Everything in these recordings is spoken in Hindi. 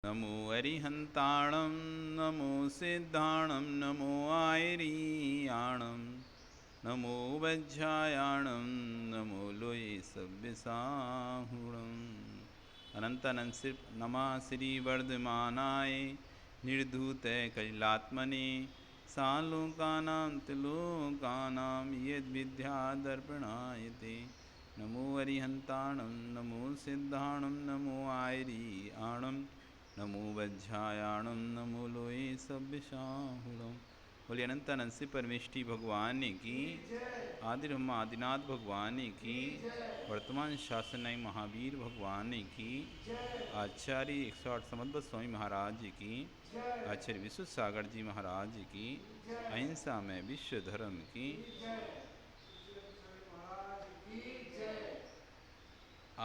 नमो अरिहंताणं नमो सिद्धाणं नमो आयरीयाणं नमो वज्रायाणं नमो लोये सव्यसाहुणम् अनंत नमः श्री वर्धमानाय निर्धूते कैलात्मने सालोकानां त्रिलोकानां यद्विद्यादर्पणायते नमो अरिहंताणं नमो सिद्धाणं नमो आयरीयाणं नमो वज्रायाणं नमो लोये सव्यसाहुणम्। बोले अनंत अनंत से परमेष्टि भगवान की, आदि ब्रह्मा आदिनाथ भगवान की, वर्तमान शासनाई महावीर भगवान की, आचार्य 108 समद्भव स्वामी महाराज की, आचार्य विश्व सागर जी महाराज की, अहिंसा में विश्व धर्म की।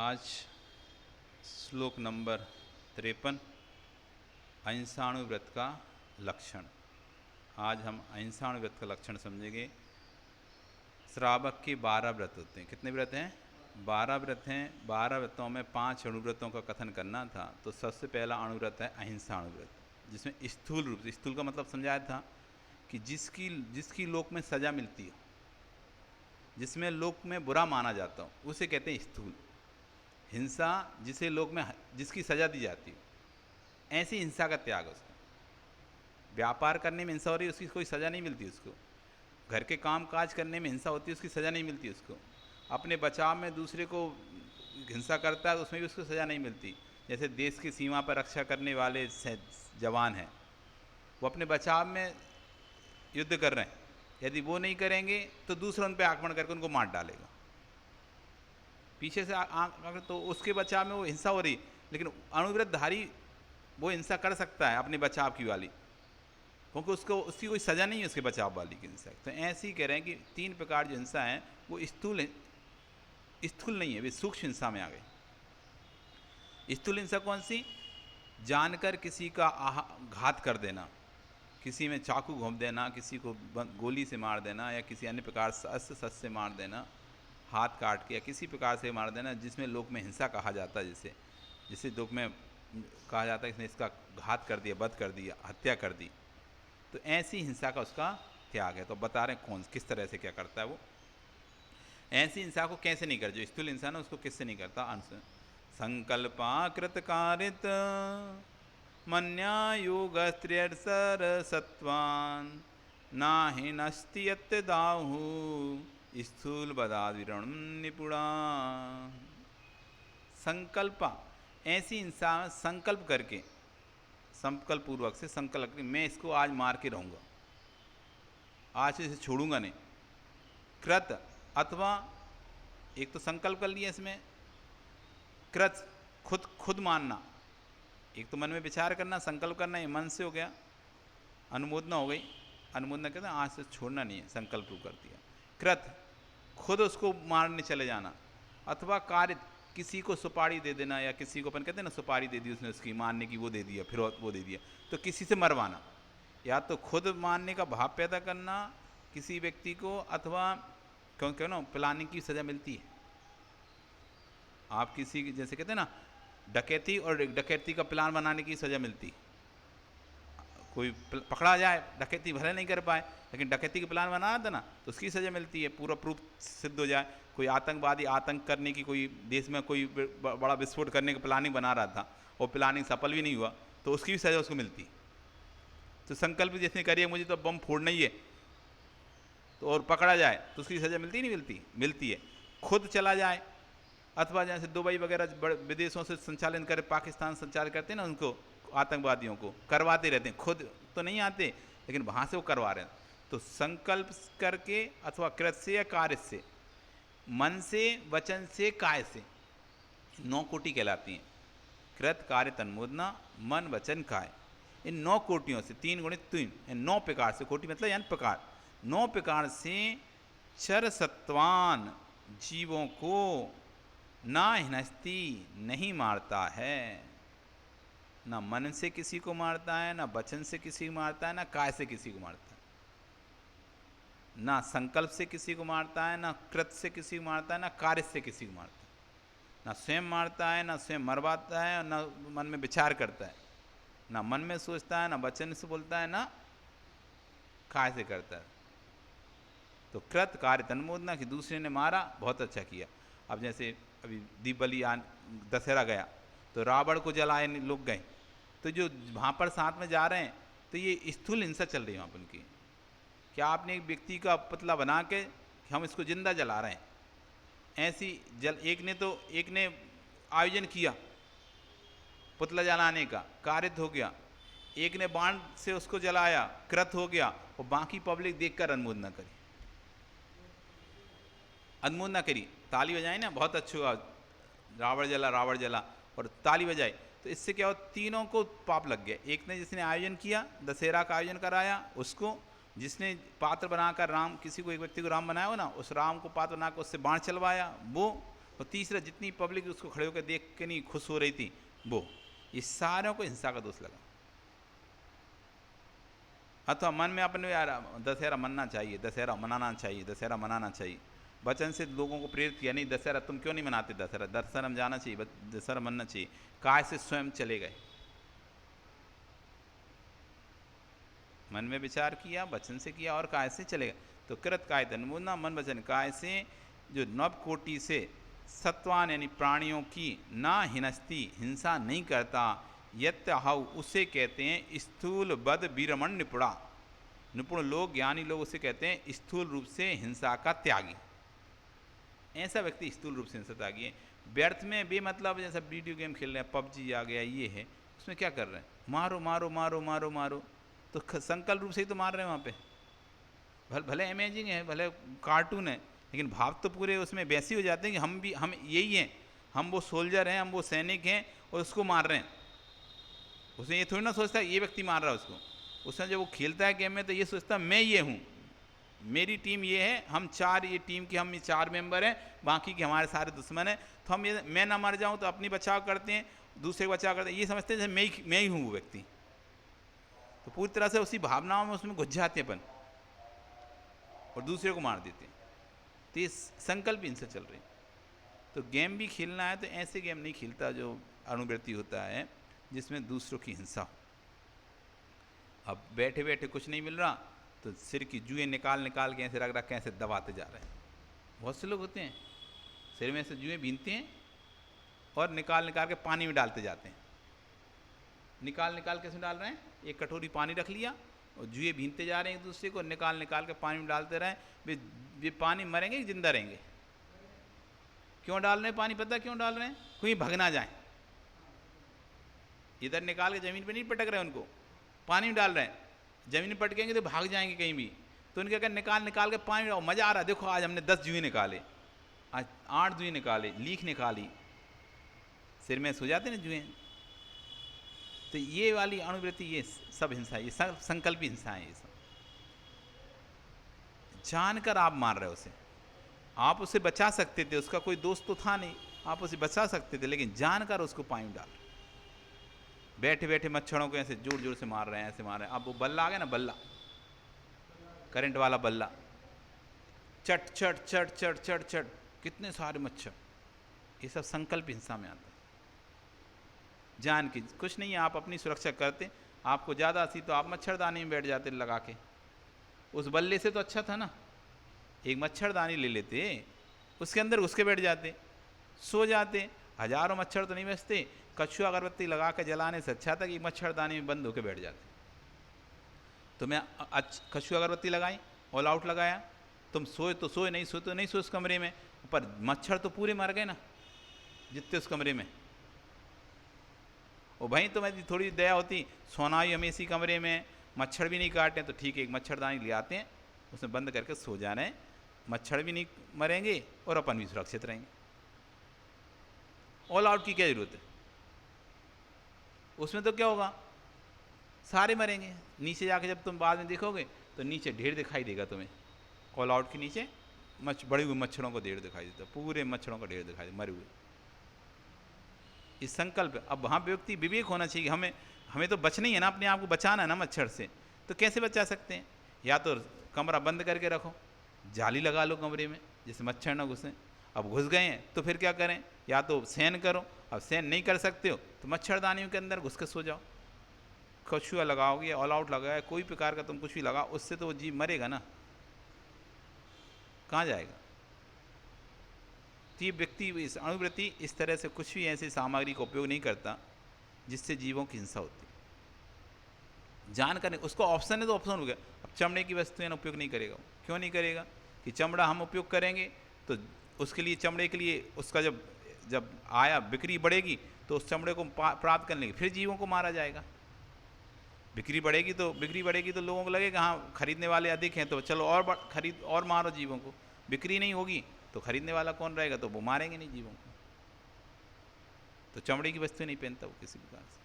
आज श्लोक नंबर 53 अहिंसाणु व्रत का लक्षण। आज हम अहिंसाणु व्रत का लक्षण समझेंगे। श्रावक के 12 व्रत होते हैं। कितने व्रत हैं? 12 व्रत हैं। 12 व्रतों में 5 अणुव्रतों का कथन करना था। तो सबसे पहला अणुव्रत है अहिंसाणु व्रत, जिसमें स्थूल रूप, स्थूल का मतलब समझाया था कि जिसकी लोक में सजा मिलती हो, जिसमें लोक में बुरा माना जाता हो, उसे कहते हैं स्थूल हिंसा। जिसे लोक में जिसकी सजा दी जाती हो, ऐसी हिंसा का त्याग। उसको व्यापार करने में हिंसा हो रही है, उसकी कोई सज़ा नहीं मिलती। उसको घर के काम काज करने में हिंसा होती है, उसकी सज़ा नहीं मिलती। उसको अपने बचाव में दूसरे को हिंसा करता है तो उसमें भी उसको सज़ा नहीं मिलती। जैसे देश की सीमा पर रक्षा करने वाले जवान हैं, वो अपने बचाव में युद्ध कर रहे हैं, यदि वो नहीं करेंगे तो दूसरा उन पर आक्रमण करके उनको मार डालेगा। पीछे से तो उसके बचाव में वो हिंसा हो रही, लेकिन अणुव्रतधारी वो हिंसा कर सकता है अपने बचाव की वाली, क्योंकि उसकी कोई सज़ा नहीं है उसके बचाव वाली की हिंसा। तो ऐसे ही कह रहे हैं कि 3 प्रकार जो हिंसा है वो स्थूल नहीं है, वे सूक्ष्म हिंसा में आ गई। स्थूल हिंसा कौन सी? जानकर किसी का घात कर देना, किसी में चाकू घोंप देना, किसी को गोली से मार देना, या किसी अन्य प्रकार से अस्त्र शस्त्र से मार देना, हाथ काट के या किसी प्रकार से मार देना, जिसमें लोक में हिंसा कहा जाता है। जिसे लोक में कहा जाता है इसने इसका घात कर दिया, वध कर दिया, हत्या कर दी। तो ऐसी हिंसा का उसका त्याग है। तो बता रहे हैं किस तरह से क्या करता है वो। ऐसी हिंसा को कैसे नहीं कर, जो स्थूल हिंसा ना उसको किससे नहीं करता। अंश संकल्पाकृत कारित मन्या योग स्त्रियसर सत्वान नाहिनस्ति यत् दाहु स्थूल बदाविरण निपुणा। संकल्पा, ऐसी हिंसा संकल्प करके, संकल्प पूर्वक से संकल्प करके मैं इसको आज मार के रहूँगा, आज इसे छोड़ूंगा नहीं। कृत, अथवा एक तो संकल्प कर लिया इसमें, कृत खुद मानना, एक तो मन में विचार करना, संकल्प करना, ये मन से हो गया, अनुमोदना हो गई। अनुमोदना कहते हैं आज से छोड़ना नहीं है, संकल्प कर दिया। कृत खुद उसको मारने चले जाना, अथवा कार्य किसी को सुपारी दे देना, या किसी को अपन कहते हैं ना सुपारी दे दी उसने, उसकी मारने की वो दे दिया, फिर वो दे दिया, तो किसी से मरवाना। या तो खुद मारने का भाव पैदा करना किसी व्यक्ति को, अथवा क्यों ना प्लानिंग की सज़ा मिलती है। आप किसी की, जैसे कहते हैं ना डकैती, और डकैती का प्लान बनाने की सज़ा मिलती है। कोई पकड़ा जाए, डकैती भले नहीं कर पाए, लेकिन डकैती का प्लान बना था ना, तो उसकी सज़ा मिलती है, पूरा प्रूफ सिद्ध हो जाए। कोई आतंकवादी आतंक करने की, कोई देश में कोई बड़ा विस्फोट करने की प्लानिंग बना रहा था और प्लानिंग सफल भी नहीं हुआ, तो उसकी भी सज़ा उसको मिलती। तो संकल्प जिसने करिए मुझे तो बम फोड़ना ही है, तो और पकड़ा जाए तो उसकी सज़ा मिलती नहीं मिलती? मिलती है। खुद चला जाए, अथवा जैसे दुबई वगैरह विदेशों से संचालन करे, पाकिस्तान संचालन करते हैं ना, उनको आतंकवादियों को करवाते रहते हैं, खुद तो नहीं आते लेकिन वहाँ से वो करवा रहे हैं। तो संकल्प करके, अथवा कृत से या कार्य से, मन से, वचन से, काय से, 9 कोटि कहलाती हैं। कृत, कार्य, तन्मोदना, मन, वचन, काय, इन 9 कोटियों से 3 गुणित 3, 9 प्रकार से, कोटि मतलब यानी प्रकार, 9 प्रकार से चर सत्वान जीवों को ना हिनस्ती नहीं मारता है। ना मन से किसी को मारता है, ना वचन से किसी को मारता है, ना काय से किसी को मारता है, ना संकल्प से किसी को मारता है, ना कृत से किसी को मारता है, ना कार्य से किसी को मारता है। ना स्वयं मारता है, ना स्वयं मरवाता है, और ना मन में विचार करता है। ना मन में सोचता है, ना वचन से बोलता है, ना काय से करता है। तो कृत कार्य तन्मोदना कि दूसरे ने मारा, बहुत अच्छा किया। अब जैसे अभी दीपावली दशहरा गया तो रावण को जलाए लोग गए, तो जो वहाँ पर साथ में जा रहे हैं तो ये स्थूल हिंसा चल रही है वहाँ पर उनकी। क्या आपने एक व्यक्ति का पुतला बना के हम इसको जिंदा जला रहे हैं, ऐसी एक ने आयोजन किया पुतला जलाने का, कारित हो गया, एक ने बाण से उसको जलाया, कृत हो गया, और बाकी पब्लिक देखकर अनुमोदना करी, अनुमोदना करी, ताली बजाई ना, बहुत अच्छा हुआ, रावण जला और ताली बजाई। तो इससे क्या हो, तीनों को पाप लग गया। एक ने जिसने आयोजन किया, दशहरा का आयोजन कराया उसको, जिसने पात्र बनाकर राम, किसी को एक व्यक्ति को राम बनाया हो ना, उस राम को पात्र बनाकर उससे बाण चलवाया वो, और तीसरा जितनी पब्लिक उसको खड़े होकर देख के नहीं खुश हो रही थी वो, इस सारों को हिंसा का दोष लगा। अथवा मन में अपने यार दशहरा मनना चाहिए, दशहरा मनाना चाहिए, दशहरा मनाना चाहिए, वचन से लोगों को प्रेरित किया, नहीं दशहरा तुम क्यों नहीं मनाते, दशहरा हम जाना चाहिए, दशहरा मनना चाहिए, काय से स्वयं चले गए। मन में विचार किया, वचन से किया और काय से चले गए। तो कृत काय तन्मोदना, मन वचन काय से जो नव कोटि से सत्वान यानी प्राणियों की ना हिनस्ती, हिंसा नहीं करता, यत्हाउ उसे कहते हैं स्थूल बद वीरमण निपुणा, निपुण लोग ज्ञानी लोग उसे कहते हैं स्थूल रूप से हिंसा का त्यागी। ऐसा व्यक्ति स्थूल रूप से हिंसा त्यागी है। व्यर्थ में बेमतलब जैसा वीडियो गेम खेल रहे हैं, पबजी आ गया, ये है, उसमें क्या कर रहे हैं, मारो मारो मारो मारो मारो, तो संकल्प रूप से ही तो मार रहे हैं वहाँ पे। भले अमेजिंग है, भले कार्टून है, लेकिन भाव तो पूरे उसमें वैसे हो जाते हैं कि हम यही हैं, हम वो सोल्जर हैं, हम वो सैनिक हैं और उसको मार रहे हैं। उसने ये थोड़ी ना सोचता है ये व्यक्ति मार रहा है उसको, उसने जब वो खेलता है गेम में तो ये सोचता है मैं ये हूँ, मेरी टीम ये है, हम चार, ये टीम के हम 4 मेंबर हैं, बाकी के हमारे सारे दुश्मन हैं, तो हम ये मैं ना मर जाऊँ तो अपनी बचाव करते हैं, दूसरे का बचाव करते हैं, ये समझते हैं जैसे मैं ही हूँ वो व्यक्ति। तो पूरी तरह से उसी भावनाओं में उसमें घुस जाते हैं अपन और दूसरे को मार देते हैं। तो ये संकल्प इनसे चल रही। तो गेम भी खेलना है तो ऐसे गेम नहीं खेलता जो अनुवृत्ति होता है जिसमें दूसरों की हिंसा हो। अब बैठे बैठे कुछ नहीं मिल रहा तो सिर की जुएं निकाल के ऐसे रख के ऐसे दबाते जा रहे हैं। बहुत से लोग होते हैं सिर में से जुएं बीनते हैं और निकाल के पानी में डालते जाते हैं। निकाल के इसमें डाल रहे हैं, एक कटोरी पानी रख लिया और जुए भीनते जा रहे हैं एक दूसरे को, निकाल के पानी में डालते रहें। वे पानी मरेंगे कि जिंदा रहेंगे? क्यों डाल रहे हैं पानी? पता क्यों डाल रहे हैं? कोई भग ना जाए। इधर निकाल के ज़मीन पे नहीं पटक रहे, उनको पानी में डाल रहे हैं। ज़मीन पटकेंगे तो भाग जाएंगे कहीं भी, तो उनके क्या निकाल के पानी में, मज़ा आ रहा है, देखो आज हमने 10 जुए निकाले, आज 8 जुए निकाले, लीख निकाली, सिर में सो जाते ना जुए। तो ये वाली अनुवृत्ति, ये सब हिंसा, ये सब संकल्पी हिंसा है। ये सब जानकर आप मार रहे हो उसे। आप उसे बचा सकते थे, उसका कोई दोस्त तो था नहीं, आप उसे बचा सकते थे, लेकिन जानकर उसको पानी में डाल रहे। बैठे बैठे मच्छरों को ऐसे जोर जोर से मार रहे हैं, ऐसे मार रहे हैं। अब वो बल्ला आ गया ना, बल्ला, करंट वाला बल्ला, चट चट चट चट चट चट, कितने सारे मच्छर। ये सब संकल्प हिंसा में आता है। जान की कुछ नहीं है, आप अपनी सुरक्षा करते, आपको ज़्यादा सी तो आप मच्छरदानी में बैठ जाते लगा के। उस बल्ले से तो अच्छा था ना, एक मच्छरदानी ले लेते, उसके अंदर घुस के बैठ जाते, सो जाते। हजारों मच्छर तो नहीं बचते, कछुआ अगरबत्ती लगा के जलाने से अच्छा था कि मच्छरदानी में बंद होकर बैठ जाते। तो मैं कछुआ अगरबत्ती लगाई, ऑल आउट लगाया, तुम सोए तो सोए, नहीं सोए तो नहीं सोए उस कमरे में, पर मच्छर तो पूरे मर गए ना जितने उस कमरे में। और भाई तुम्हें थोड़ी दया होती, सोना ही हमें इसी कमरे में, मच्छर भी नहीं काटते, तो ठीक है एक मच्छरदानी ले आते हैं, उसमें बंद करके सो जा रहे हैं, मच्छर भी नहीं मरेंगे और अपन भी सुरक्षित रहेंगे। ऑल आउट की क्या जरूरत है? उसमें तो क्या होगा, सारे मरेंगे। नीचे जाके जब तुम बाद में देखोगे तो नीचे ढेर दिखाई देगा तुम्हें, ऑल आउट के नीचे बड़े हुए मच्छरों को ढेर दिखाई देता, पूरे मच्छरों का ढेर दिखाई देता, मरे हुए। इस संकल्प, अब वहाँ व्यक्ति विवेक होना चाहिए। हमें तो बचना ही है ना, अपने आप को बचाना है ना मच्छर से। तो कैसे बचा सकते हैं? या तो कमरा बंद करके रखो, जाली लगा लो कमरे में जिससे मच्छर ना घुसें। अब घुस गए हैं तो फिर क्या करें? या तो सहन करो, अब सहन नहीं कर सकते हो तो मच्छरदानियों के अंदर घुस के सो जाओ। कछुआ लगाओगे, ऑल आउट लगाए, कोई प्रकार का तुम कुछ भी लगाओ, उससे तो वो जीव मरेगा ना, कहाँ जाएगा। तो ये व्यक्ति इस अणुवृत्ति इस तरह से कुछ भी ऐसी सामग्री का उपयोग नहीं करता जिससे जीवों की हिंसा होती। जान कर उसको ऑप्शन है तो ऑप्शन हो गया। अब चमड़े की वस्तुएं उपयोग नहीं करेगा, क्यों नहीं करेगा कि चमड़ा हम उपयोग करेंगे तो उसके लिए, चमड़े के लिए उसका जब जब आया बिक्री बढ़ेगी तो उस चमड़े को प्राप्त करने के फिर जीवों को मारा जाएगा। बिक्री बढ़ेगी तो लोगों को लगेगा हाँ खरीदने वाले अधिक हैं तो चलो और खरीद और मारो जीवों को। बिक्री नहीं होगी तो खरीदने वाला कौन रहेगा, तो वो मारेंगे नहीं जीवों को। तो चमड़े की वस्तु नहीं पहनता वो किसी प्रकार से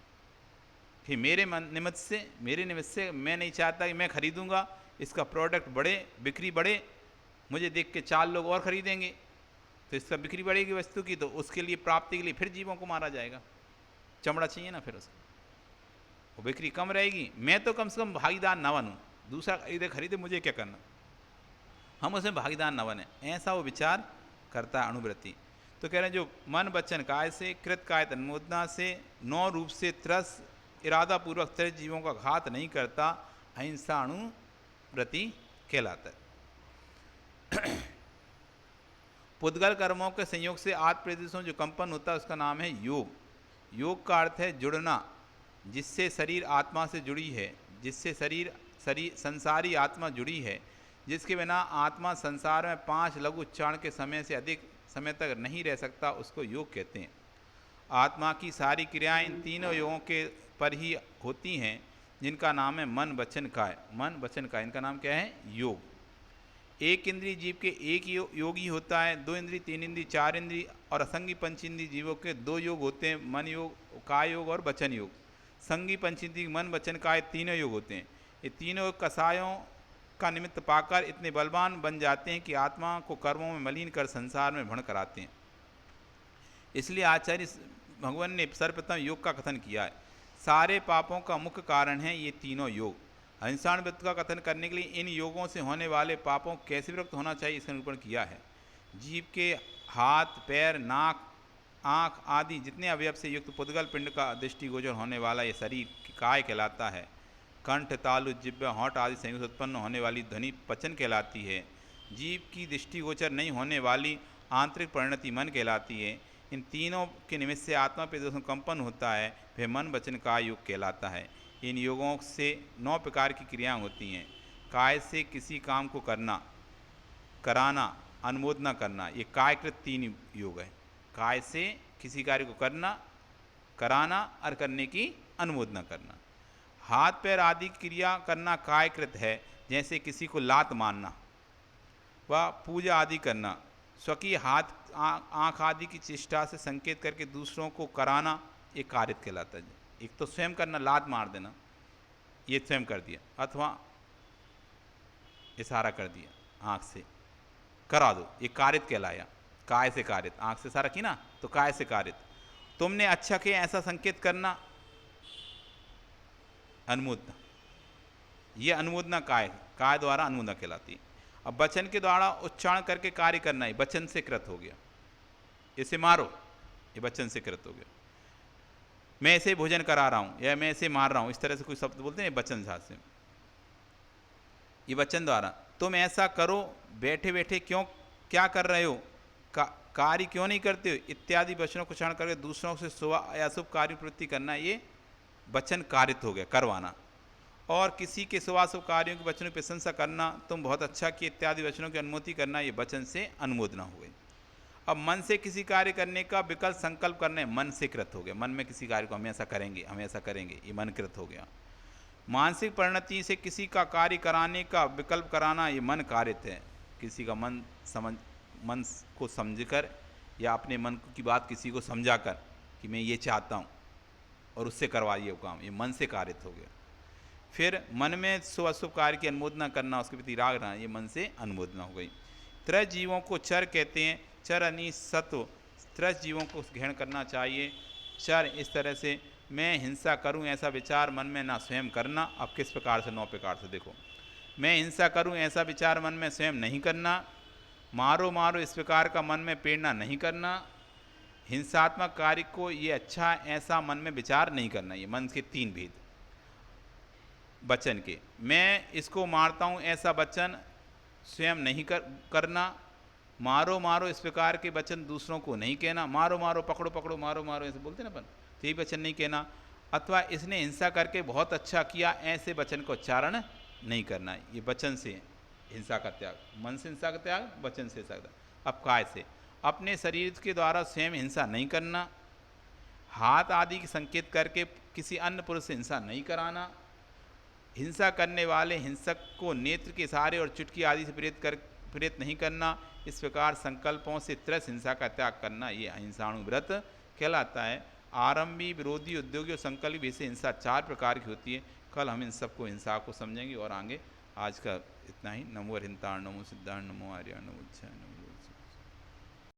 कि मेरे निमित्त से मैं नहीं चाहता कि मैं खरीदूंगा, इसका प्रोडक्ट बढ़े, बिक्री बढ़े, मुझे देख के 4 लोग और खरीदेंगे, तो इसका बिक्री बढ़ेगी वस्तु की, तो उसके लिए प्राप्ति के लिए फिर जीवों को मारा जाएगा। चमड़ा चाहिए ना फिर उसको, वो बिक्री कम रहेगी, मैं तो कम से कम भागीदार न बनूँ, दूसरा खरीदे मुझे क्या करना, हम उसमें भागीदार न बने, ऐसा वो विचार करता है अणुवृत्ति। तो कह रहे हैं जो मन वचन काय से, कृत काय तन्मोदना से, 9 रूप से त्रस इरादा पूर्वक त्रस जीवों का घात नहीं करता, अहिंसा अणुवृत्ति कहलाता है। पुद्गल कर्मों के संयोग से आत्म प्रदेशों जो कंपन होता है उसका नाम है योग। योग का अर्थ है जुड़ना, जिससे शरीर आत्मा से जुड़ी है, जिससे शरीर संसारी आत्मा जुड़ी है, जिसके बिना आत्मा संसार में 5 लघु उच्चारण के समय से अधिक समय तक नहीं रह सकता, उसको योग कहते हैं। आत्मा की सारी क्रियाएं इन तीनों योगों के पर ही होती हैं, जिनका नाम है मन वचन काय। मन वचन काय, इनका नाम क्या है, योग। एक इंद्रिय जीव के एक योगी होता है, 2 इंद्रिय, 3 इंद्रिय, 4 इंद्रिय और असंगी पंचेंद्रिय जीवों के 2 योग होते हैं, मन योग, काय योग और वचन योग। संगी पंचेंद्रिय मन वचन काय तीनों योग होते हैं। ये तीनों कसायों का निमित्त पाकर इतने बलवान बन जाते हैं कि आत्मा को कर्मों में मलिन कर संसार में भ्रमण कराते हैं। इसलिए आचार्य भगवान ने सर्वप्रथम योग का कथन किया है। सारे पापों का मुख्य कारण है ये तीनों योग। अहिंसाणुवृत्ति का कथन करने के लिए इन योगों से होने वाले पापों कैसे विरक्त होना चाहिए इसका निरूपण किया है। जीव के हाथ, पैर, नाक, आँख आदि जितने अवयव से युक्त पुद्गल पिंड का दृष्टिगोचर होने वाला ये शरीर काय कहलाता है। कंठ, तालु, जिह्वा, होंठ आदि संयोग से उत्पन्न होने वाली ध्वनि पचन कहलाती है। जीव की दृष्टिगोचर नहीं होने वाली आंतरिक परिणति मन कहलाती है। इन तीनों के निमित्त से आत्मा पे जो कंपन होता है वह मन वचन काय योग कहलाता है। इन योगों से 9 प्रकार की क्रियाएं होती हैं। काय से किसी काम को करना, कराना, अनुमोदना करना, ये कायकृत 3 योग है। काय से किसी कार्य को करना, कराना और करने की अनुमोदना करना। हाथ पैर आदि क्रिया करना कायकृत है, जैसे किसी को लात मारना व पूजा आदि करना। स्वकीय हाथ, आँख आदि की चेष्टा से संकेत करके दूसरों को कराना ये कारित कहलाता है। एक तो स्वयं करना, लात मार देना, ये स्वयं कर दिया, अथवा इशारा कर दिया आँख से करा दो, ये कारित कहलाया। काय से कारित, आँख से इशारा की ना तो काय से कारित। तुमने अच्छा किया ऐसा संकेत करना, अनुमोदना, ये अनुमोदना काय द्वारा अनुमोदना कहलाती है। अब वचन के द्वारा उच्चारण करके कार्य करना है, वचन से कृत हो गया। इसे मारो, ये वचन से कृत हो गया। मैं ऐसे भोजन करा रहा हूँ या मैं ऐसे मार रहा हूँ, इस तरह से कोई शब्द बोलते हैं वचन से, ये वचन द्वारा। तुम ऐसा करो, बैठे बैठे क्यों, क्या कर रहे हो, कार्य क्यों नहीं करते हो, इत्यादि वचनों को उच्चारण करके दूसरों से शुभ या शुभ कार्य प्रवृत्ति करना, ये वचन कारित हो गया, करवाना। और किसी के शुभाशुभ कार्यों के वचनों की प्रशंसा करना, तुम बहुत अच्छा किए इत्यादि वचनों की अनुमति करना, ये वचन से अनुमोदना हो गई। अब मन से किसी कार्य करने का विकल्प संकल्प करने, मन से कृत हो गया। मन में किसी कार्य को हम ऐसा करेंगे, हम ऐसा करेंगे, ये मन कृत हो गया। मानसिक परिणति से किसी का कार्य कराने का विकल्प कराना, ये मन कारित है। किसी का मन को समझकर या अपने मन की बात किसी को समझाकर कि मैं ये चाहता हूँ और उससे करवाइए वो काम, ये मन से कारित हो गया। फिर मन में शुभ अशुभ कार्य की अनुमोदना करना, उसके प्रति राग रहना, ये मन से अनुमोदना हो गई। त्रय जीवों को चर कहते हैं। चर यानी सत्व, त्रय जीवों को ग्रहण करना चाहिए। चर इस तरह से मैं हिंसा करूं ऐसा विचार मन में ना स्वयं करना। अब किस प्रकार से, 9 प्रकार से देखो। मैं हिंसा करूं ऐसा विचार मन में स्वयं नहीं करना। मारो मारो इस प्रकार का मन में प्रेरणा नहीं करना। हिंसात्मक कार्य को ये अच्छा ऐसा मन में विचार नहीं करना, ये मन के 3 भेद। वचन के। मैं इसको मारता हूँ ऐसा वचन स्वयं नहीं करना। मारो मारो इस प्रकार के वचन दूसरों को नहीं कहना। मारो मारो, पकड़ो पकड़ो, मारो मारो ऐसे बोलते ना अपन, तो यही वचन नहीं कहना। अथवा इसने हिंसा करके बहुत अच्छा किया, ऐसे वचन का उच्चारण नहीं करना। ये वचन से हिंसा का त्याग, मन से हिंसा का त्याग, वचन से हिंसा का त्याग। अब काय से? अपने शरीर के द्वारा स्वयं हिंसा नहीं करना, हाथ आदि के संकेत करके किसी अन्य पुरुष से हिंसा नहीं कराना, हिंसा करने वाले हिंसक को नेत्र के सहारे और चुटकी आदि से प्रेरित नहीं करना। इस प्रकार संकल्पों से त्रस हिंसा का त्याग करना, ये अहिंसाणु व्रत कहलाता है। आरंभी, विरोधी, उद्योगी और संकल्प से हिंसा 4 प्रकार की होती है। कल हम इन सबको हिंसा को समझेंगे और आगे। आज का इतना ही। नमो अरिहंताण, नमो सिद्धाण, नमो आर्याण, नमो बुद्धाय, नमो